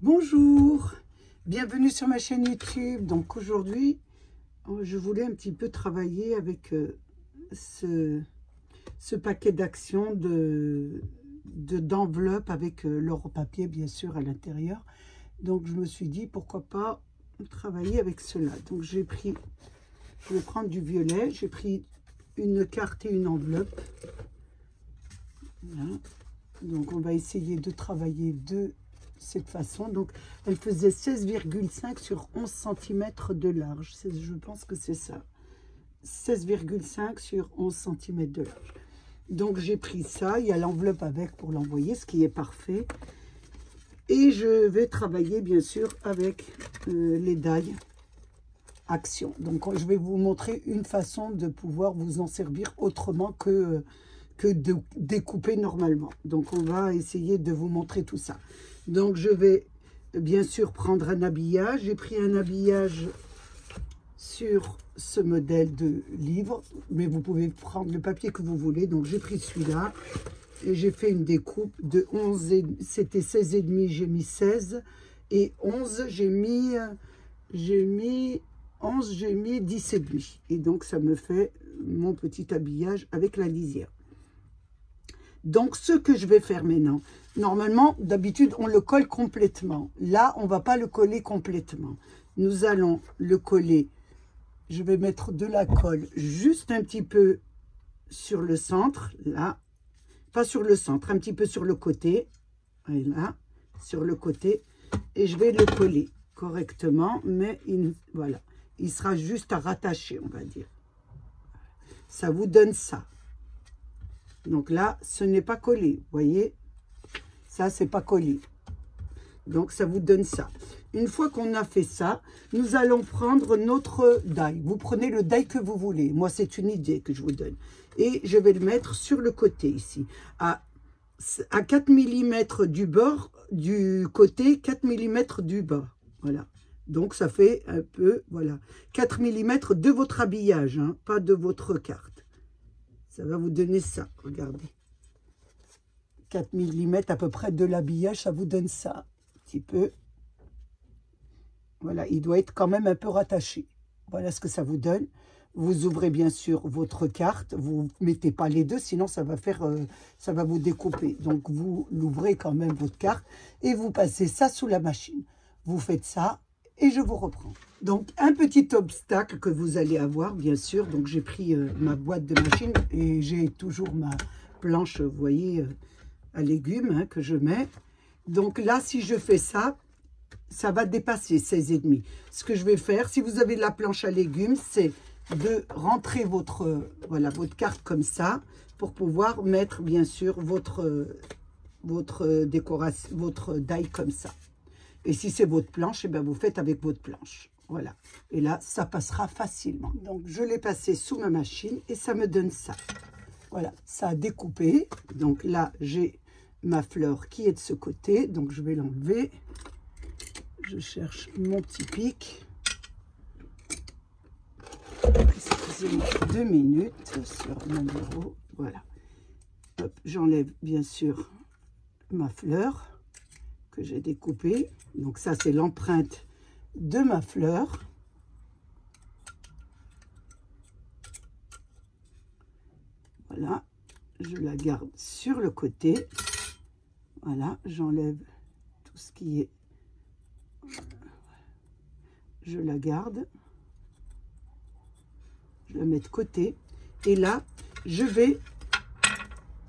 Bonjour, bienvenue sur ma chaîne YouTube. Donc aujourd'hui, je voulais un petit peu travailler avec ce paquet d'actions d'enveloppes avec leur papier bien sûr à l'intérieur. Donc je me suis dit pourquoi pas travailler avec cela. Donc je vais prendre du violet, j'ai pris une carte et une enveloppe. Voilà. Donc on va essayer de travailler de cette façon. Donc elle faisait 16,5 sur 11 cm de large. Je pense que c'est ça. 16,5 sur 11 cm de large. Donc j'ai pris ça. Il y a l'enveloppe avec pour l'envoyer, ce qui est parfait. Et je vais travailler bien sûr avec les die Action. Donc je vais vous montrer une façon de pouvoir vous en servir autrement que de découper normalement. Donc on va essayer de vous montrer tout ça. Donc je vais bien sûr prendre un habillage. J'ai pris un habillage sur ce modèle de livre, mais vous pouvez prendre le papier que vous voulez. Donc j'ai pris celui-là et j'ai fait une découpe de 11, c'était 16,5, j'ai mis 16 et 11, j'ai mis 11, j'ai mis 10,5. Et donc ça me fait mon petit habillage avec la lisière. Donc, ce que je vais faire maintenant, normalement, d'habitude, on le colle complètement. Là, on ne va pas le coller complètement. Nous allons le coller. Je vais mettre de la colle juste un petit peu sur le centre, là. Pas sur le centre, un petit peu sur le côté. Et là, sur le côté. Et je vais le coller correctement, mais voilà. Il sera juste à rattacher, on va dire. Ça vous donne ça. Donc là, ce n'est pas collé, vous voyez. Ça, c'est pas collé. Donc, ça vous donne ça. Une fois qu'on a fait ça, nous allons prendre notre die. Vous prenez le die que vous voulez. Moi, c'est une idée que je vous donne. Et je vais le mettre sur le côté ici. À 4 mm du bord, du côté, 4 mm du bas. Voilà. Donc, ça fait un peu, voilà. 4 mm de votre habillage, hein, pas de votre carte. Ça va vous donner ça, regardez. 4 mm à peu près de l'habillage, ça vous donne ça. Un petit peu. Voilà, il doit être quand même un peu rattaché. Voilà ce que ça vous donne. Vous ouvrez bien sûr votre carte. Vous ne mettez pas les deux, sinon ça va ça va vous découper. Donc vous l'ouvrez quand même votre carte et vous passez ça sous la machine. Vous faites ça et je vous reprends. Donc, un petit obstacle que vous allez avoir, bien sûr. Donc, j'ai pris ma boîte de machine et j'ai toujours ma planche, vous voyez, à légumes hein, que je mets. Donc là, si je fais ça, ça va dépasser 16,5. Ce que je vais faire, si vous avez de la planche à légumes, c'est de rentrer votre carte comme ça pour pouvoir mettre, bien sûr, votre décoration, votre die comme ça. Et si c'est votre planche, eh bien vous faites avec votre planche. Voilà. Et là, ça passera facilement. Donc, je l'ai passé sous ma machine et ça me donne ça. Voilà, ça a découpé. Donc là, j'ai ma fleur qui est de ce côté. Donc, je vais l'enlever. Je cherche mon petit pic. Excusez-moi 2 minutes sur mon bureau. Voilà. J'enlève bien sûr ma fleur que j'ai découpée. Donc ça, c'est l'empreinte de ma fleur. Voilà, je la garde sur le côté. Voilà, j'enlève tout ce qui est... Je la garde. Je la mets de côté. Et là, je vais,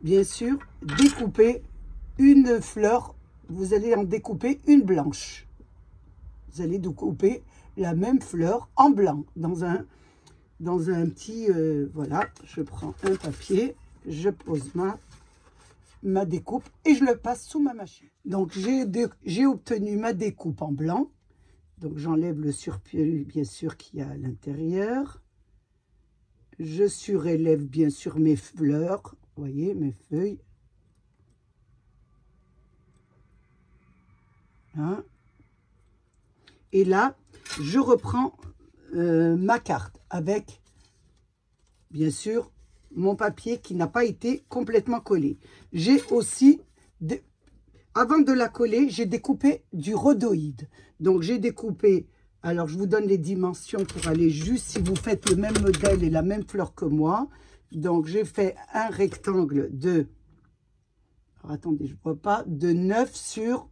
bien sûr, découper une fleur. Vous allez en découper une blanche. Vous allez découper la même fleur en blanc dans un petit... voilà, je prends un papier, je pose ma découpe et je le passe sous ma machine. Donc, j'ai obtenu ma découpe en blanc. Donc, j'enlève le surplus, bien sûr, qu'il y a à l'intérieur. Je surélève, bien sûr, mes fleurs. Vous voyez, mes feuilles. Hein? Et là, je reprends ma carte avec, bien sûr, mon papier qui n'a pas été complètement collé. J'ai aussi Avant de la coller, j'ai découpé du rhodoïde. Donc, j'ai découpé, alors je vous donne les dimensions pour aller juste si vous faites le même modèle et la même fleur que moi. Donc, j'ai fait un rectangle de, alors attendez, je ne vois pas, de 9 sur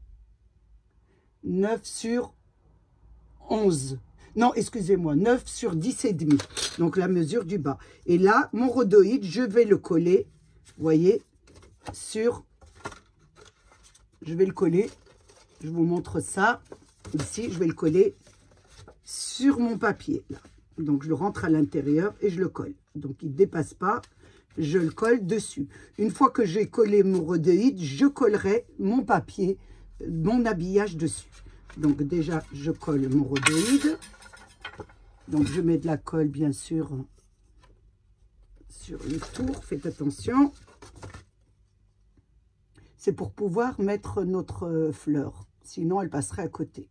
11. Non, excusez-moi, 9 sur 10 et demi. Donc, la mesure du bas. Et là, mon rhodoïde, je vais le coller, vous voyez, sur... Je vais le coller, je vous montre ça. Ici, je vais le coller sur mon papier. Là. Donc, je le rentre à l'intérieur et je le colle. Donc, il ne dépasse pas, je le colle dessus. Une fois que j'ai collé mon rhodoïde, je collerai mon papier, mon habillage dessus. Donc, déjà, je colle mon rhodoïde. Donc, je mets de la colle, bien sûr, sur le tour. Faites attention. C'est pour pouvoir mettre notre fleur. Sinon, elle passerait à côté.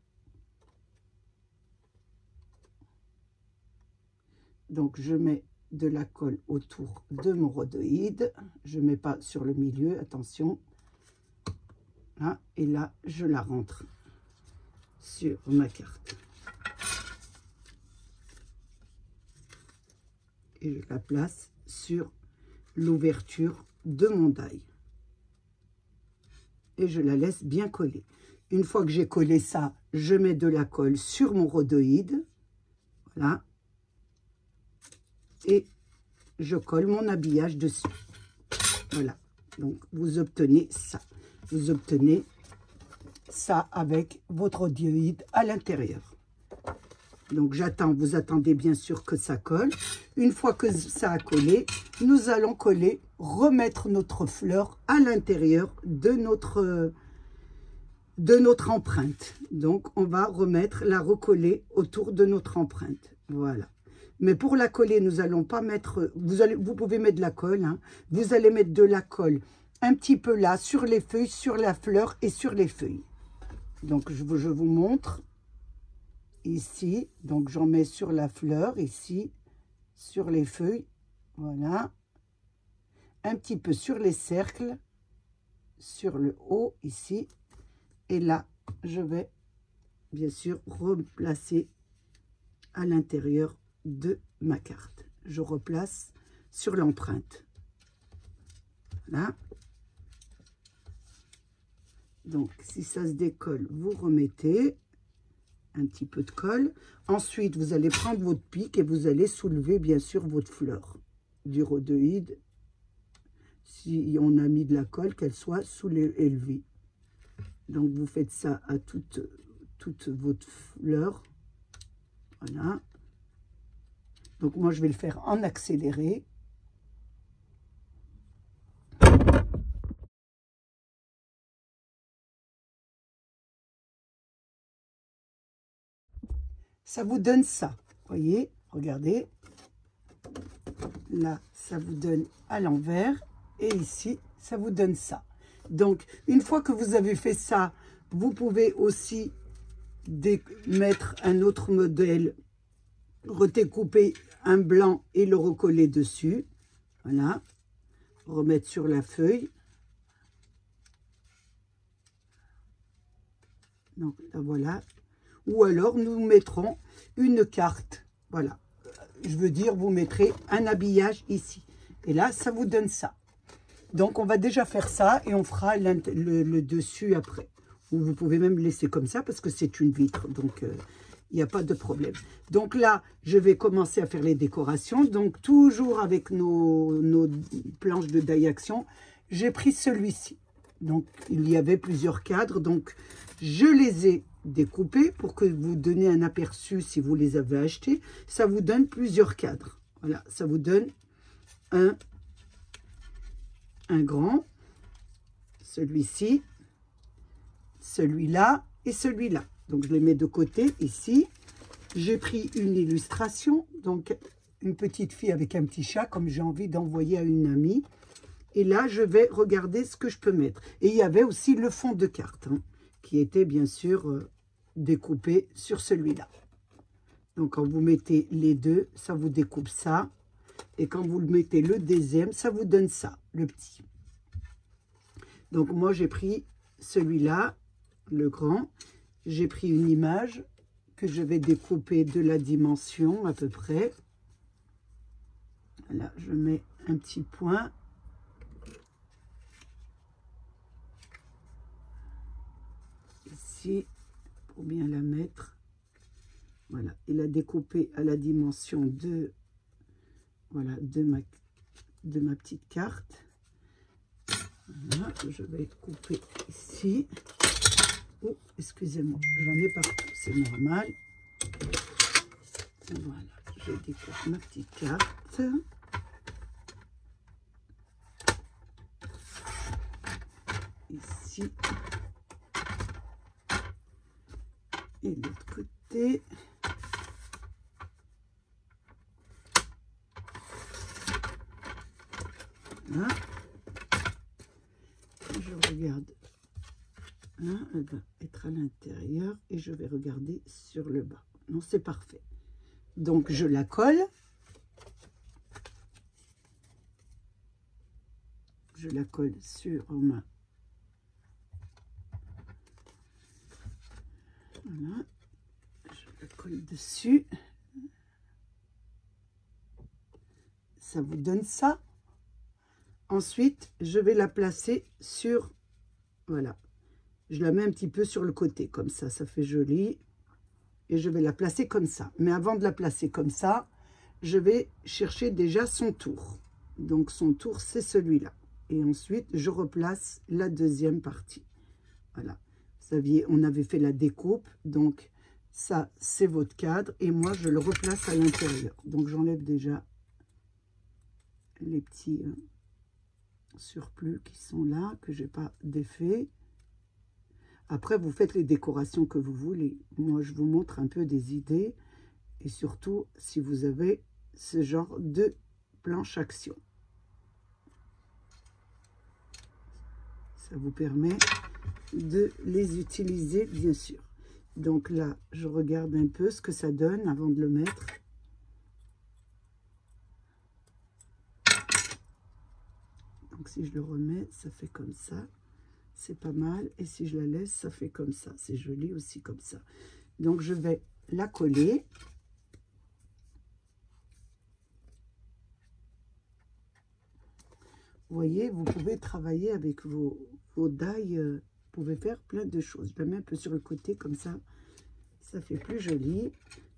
Donc, je mets de la colle autour de mon rhodoïde. Je ne mets pas sur le milieu, attention. Là, et là, je la rentre sur ma carte. Et je la place sur l'ouverture de mon die. Et je la laisse bien coller. Une fois que j'ai collé ça, je mets de la colle sur mon rhodoïde. Voilà. Et je colle mon habillage dessus. Voilà. Donc, vous obtenez ça. Vous obtenez ça avec votre rhodoïde à l'intérieur. Donc, j'attends. Vous attendez bien sûr que ça colle. Une fois que ça a collé, nous allons coller, remettre notre fleur à l'intérieur de notre empreinte. Donc, on va la recoller autour de notre empreinte. Voilà. Mais pour la coller, nous n'allons pas mettre... Vous pouvez mettre de la colle. Hein. Vous allez mettre de la colle un petit peu là, sur les feuilles, sur la fleur et sur les feuilles. Donc, je vous montre. Ici, donc j'en mets sur la fleur, ici, sur les feuilles, voilà, un petit peu sur les cercles, sur le haut, ici, et là, je vais, bien sûr, replacer à l'intérieur de ma carte. Je replace sur l'empreinte, voilà. Donc, si ça se décolle, vous remettez un petit peu de colle. Ensuite, vous allez prendre votre pic et vous allez soulever, bien sûr, votre fleur du rhodoïde. Si on a mis de la colle, qu'elle soit élevée. Donc, vous faites ça à toute votre fleur. Voilà. Donc, moi, je vais le faire en accéléré. Ça vous donne ça, voyez, regardez. Là, ça vous donne à l'envers. Et ici, ça vous donne ça. Donc, une fois que vous avez fait ça, vous pouvez aussi mettre un autre modèle, redécouper un blanc et le recoller dessus. Voilà. Remettre sur la feuille. Donc, là, voilà. Ou alors, nous mettrons une carte. Voilà. Je veux dire, vous mettrez un habillage ici. Et là, ça vous donne ça. Donc, on va déjà faire ça et on fera le dessus après. Ou vous pouvez même laisser comme ça parce que c'est une vitre. Donc, il n'y a pas de problème. Donc là, je vais commencer à faire les décorations. Donc, toujours avec nos planches de die action, j'ai pris celui-ci. Donc, il y avait plusieurs cadres. Donc, je les ai découpés pour que vous donniez un aperçu si vous les avez achetés. Ça vous donne plusieurs cadres. Voilà, ça vous donne un grand, celui-ci, celui-là et celui-là. Donc, je les mets de côté ici. J'ai pris une illustration, donc une petite fille avec un petit chat, comme j'ai envie d'envoyer à une amie. Et là, je vais regarder ce que je peux mettre. Et il y avait aussi le fond de carte, hein, qui était bien sûr découpé sur celui-là. Donc, quand vous mettez les deux, ça vous découpe ça. Et quand vous le mettez le deuxième, ça vous donne ça, le petit. Donc, moi, j'ai pris celui-là, le grand. J'ai pris une image que je vais découper de la dimension à peu près. Là, je mets un petit point. Ici, pour bien la mettre. Voilà, il a découpé à la dimension de, voilà, de ma petite carte. Voilà, je vais couper ici. Oh, excusez-moi, j'en ai partout, c'est normal. Voilà, je découpe ma petite carte. Ici. Et de l'autre côté. Voilà. Je regarde. Là, elle va être à l'intérieur et je vais regarder sur le bas. Non, c'est parfait. Donc, je la colle. Je la colle sur ma... Voilà. Je la colle dessus. Ça vous donne ça. Ensuite, je vais la placer sur... Voilà. Je la mets un petit peu sur le côté, comme ça fait joli. Et je vais la placer comme ça. Mais avant de la placer comme ça, je vais chercher déjà son tour. Donc, son tour, c'est celui-là. Et ensuite, je replace la deuxième partie. Voilà. Vous saviez, on avait fait la découpe. Donc, ça, c'est votre cadre. Et moi, je le replace à l'intérieur. Donc, j'enlève déjà les petits surplus qui sont là, que je n'ai pas défait. Après, vous faites les décorations que vous voulez. Moi, je vous montre un peu des idées. Et surtout, si vous avez ce genre de planche action. Ça vous permet de les utiliser, bien sûr. Donc là, je regarde un peu ce que ça donne avant de le mettre. Donc si je le remets, ça fait comme ça. C'est pas mal. Et si je la laisse, ça fait comme ça. C'est joli aussi comme ça. Donc je vais la coller. Vous voyez, vous pouvez travailler avec vos die. Vous pouvez faire plein de choses. Je la mets un peu sur le côté comme ça. Ça fait plus joli.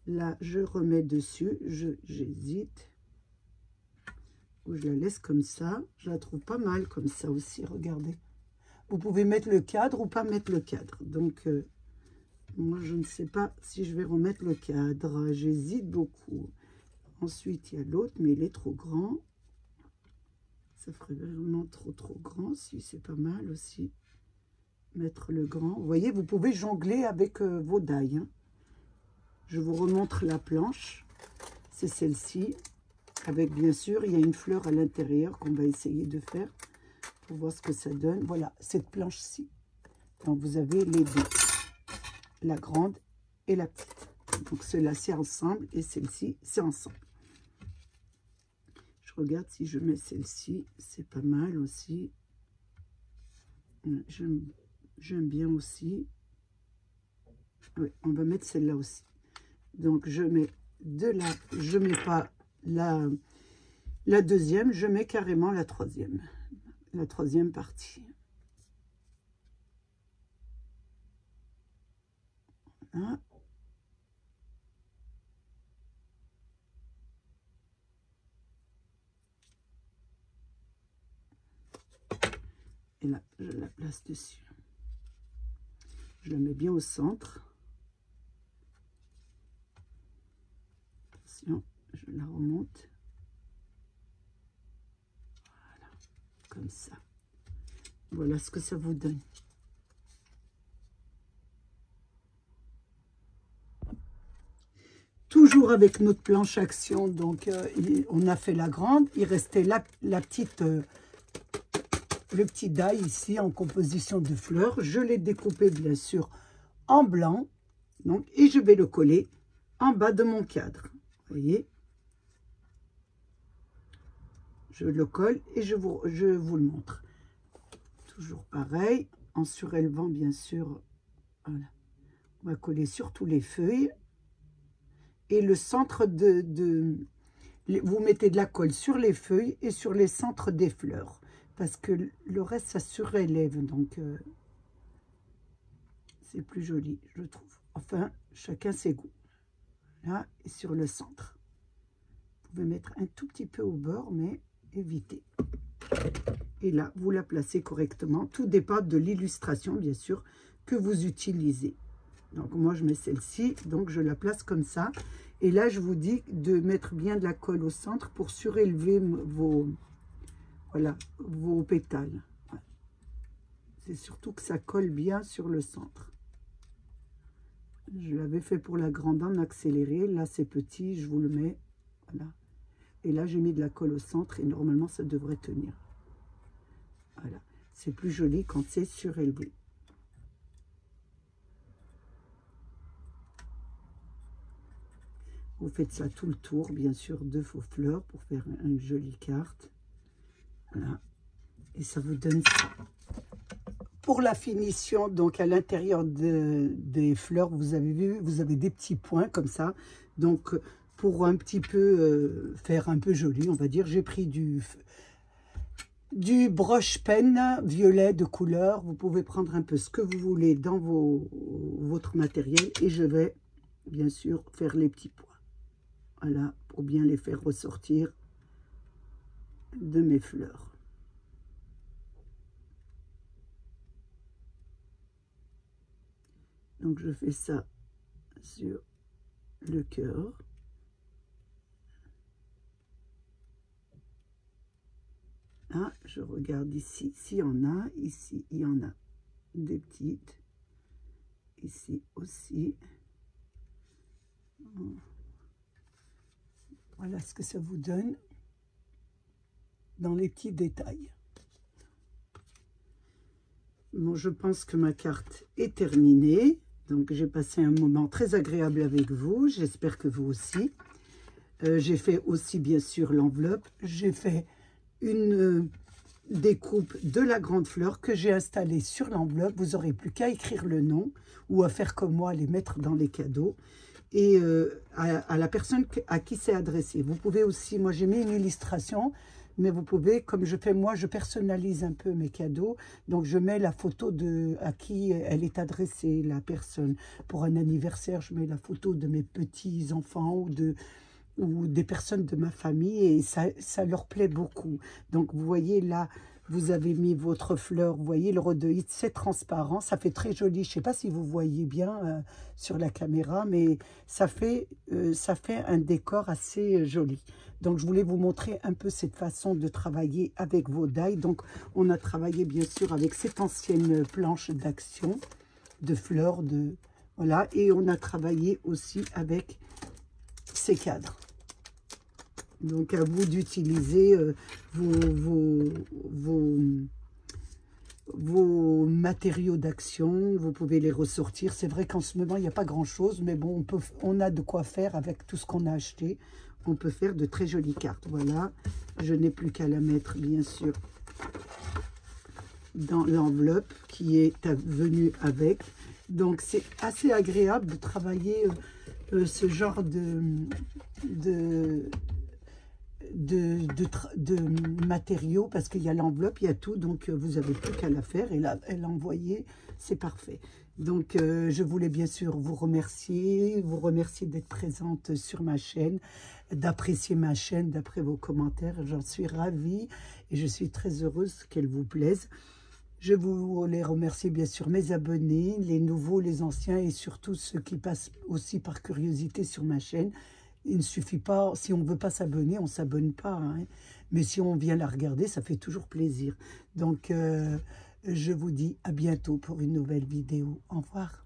Là, je remets dessus. J'hésite. Ou je la laisse comme ça. Je la trouve pas mal comme ça aussi. Regardez. Vous pouvez mettre le cadre ou pas mettre le cadre. Donc, moi, je ne sais pas si je vais remettre le cadre. J'hésite beaucoup. Ensuite, il y a l'autre, mais il est trop grand. Ça ferait vraiment trop grand. Si c'est pas mal aussi. Mettre le grand. Vous voyez, vous pouvez jongler avec vos die. Hein. Je vous remontre la planche. C'est celle-ci. Avec, bien sûr, il y a une fleur à l'intérieur qu'on va essayer de faire. Pour voir ce que ça donne. Voilà, cette planche-ci. Donc, vous avez les deux. La grande et la petite. Donc, celle-là, c'est ensemble. Et celle-ci, c'est ensemble. Je regarde si je mets celle-ci. C'est pas mal aussi. J'aime bien aussi. Oui, on va mettre celle-là aussi. Donc, je mets de la... Je mets pas la deuxième. Je mets carrément la troisième. La troisième partie. Voilà. Et là, je la place dessus. Je la mets bien au centre. Attention, je la remonte. Voilà, comme ça. Voilà ce que ça vous donne. Toujours avec notre planche action, donc on a fait la grande. Il restait la petite, le petit die ici en composition de fleurs. Je l'ai découpé bien sûr en blanc. Donc, et je vais le coller en bas de mon cadre. Vous voyez, je le colle et je vous le montre. Toujours pareil, en surélevant bien sûr. Voilà. On va coller sur tous les feuilles. Et le centre vous mettez de la colle sur les feuilles et sur les centres des fleurs. Parce que le reste, ça surélève. Donc, c'est plus joli, je trouve. Enfin, chacun ses goûts. Là, et sur le centre. Vous pouvez mettre un tout petit peu au bord, mais évitez. Et là, vous la placez correctement. Tout dépend de l'illustration, bien sûr, que vous utilisez. Donc, moi, je mets celle-ci. Donc, je la place comme ça. Et là, je vous dis de mettre bien de la colle au centre pour surélever voilà, vos pétales. Voilà. C'est surtout que ça colle bien sur le centre. Je l'avais fait pour la grande en accéléré. Là, c'est petit. Je vous le mets. Voilà. Et là, j'ai mis de la colle au centre. Et normalement, ça devrait tenir. Voilà. C'est plus joli quand c'est surélevé. Vous faites ça tout le tour, bien sûr, de vos fleurs pour faire une jolie carte. Voilà. Et ça vous donne ça. Pour la finition, donc à l'intérieur des fleurs, vous avez vu, vous avez des petits points comme ça. Donc, pour un petit peu faire un peu joli, on va dire, j'ai pris du broche pen violet de couleur. Vous pouvez prendre un peu ce que vous voulez dans votre matériel. Et je vais, bien sûr, faire les petits points. Voilà, pour bien les faire ressortir de mes fleurs. Donc, je fais ça sur le cœur. Là, je regarde ici, s'il y en a. Ici, il y en a des petites. Ici aussi. Voilà ce que ça vous donne dans les petits détails. Bon, je pense que ma carte est terminée. Donc, j'ai passé un moment très agréable avec vous. J'espère que vous aussi. J'ai fait aussi, bien sûr, l'enveloppe. J'ai fait une découpe de la grande fleur que j'ai installée sur l'enveloppe. Vous n'aurez plus qu'à écrire le nom ou à faire comme moi, les mettre dans les cadeaux. Et à la personne à qui c'est adressé. Vous pouvez aussi, moi j'ai mis une illustration, mais vous pouvez, comme je fais moi, je personnalise un peu mes cadeaux. Donc je mets la photo à qui elle est adressée, la personne. Pour un anniversaire, je mets la photo de mes petits-enfants ou des personnes de ma famille et ça leur plaît beaucoup. Donc vous voyez là, vous avez mis votre fleur, vous voyez le rhodoïde, c'est transparent, ça fait très joli. Je ne sais pas si vous voyez bien sur la caméra, mais ça fait un décor assez joli. Donc je voulais vous montrer un peu cette façon de travailler avec vos die. Donc on a travaillé bien sûr avec cette ancienne planche d'action de fleurs, voilà, et on a travaillé aussi avec ces cadres. Donc, à vous d'utiliser vos matériaux d'action. Vous pouvez les ressortir. C'est vrai qu'en ce moment, il n'y a pas grand-chose, mais bon, on a de quoi faire avec tout ce qu'on a acheté. On peut faire de très jolies cartes. Voilà, je n'ai plus qu'à la mettre, bien sûr, dans l'enveloppe qui est venue avec. Donc, c'est assez agréable de travailler ce genre de matériaux parce qu'il y a l'enveloppe, il y a tout, donc vous avez plus qu'à la faire et l'envoyer, c'est parfait. Donc je voulais bien sûr vous remercier d'être présente sur ma chaîne, d'apprécier ma chaîne d'après vos commentaires. J'en suis ravie et je suis très heureuse qu'elle vous plaise. Je voulais remercier bien sûr mes abonnés, les nouveaux, les anciens et surtout ceux qui passent aussi par curiosité sur ma chaîne. Il ne suffit pas, si on ne veut pas s'abonner, on ne s'abonne pas. Hein. Mais si on vient la regarder, ça fait toujours plaisir. Donc, je vous dis à bientôt pour une nouvelle vidéo. Au revoir.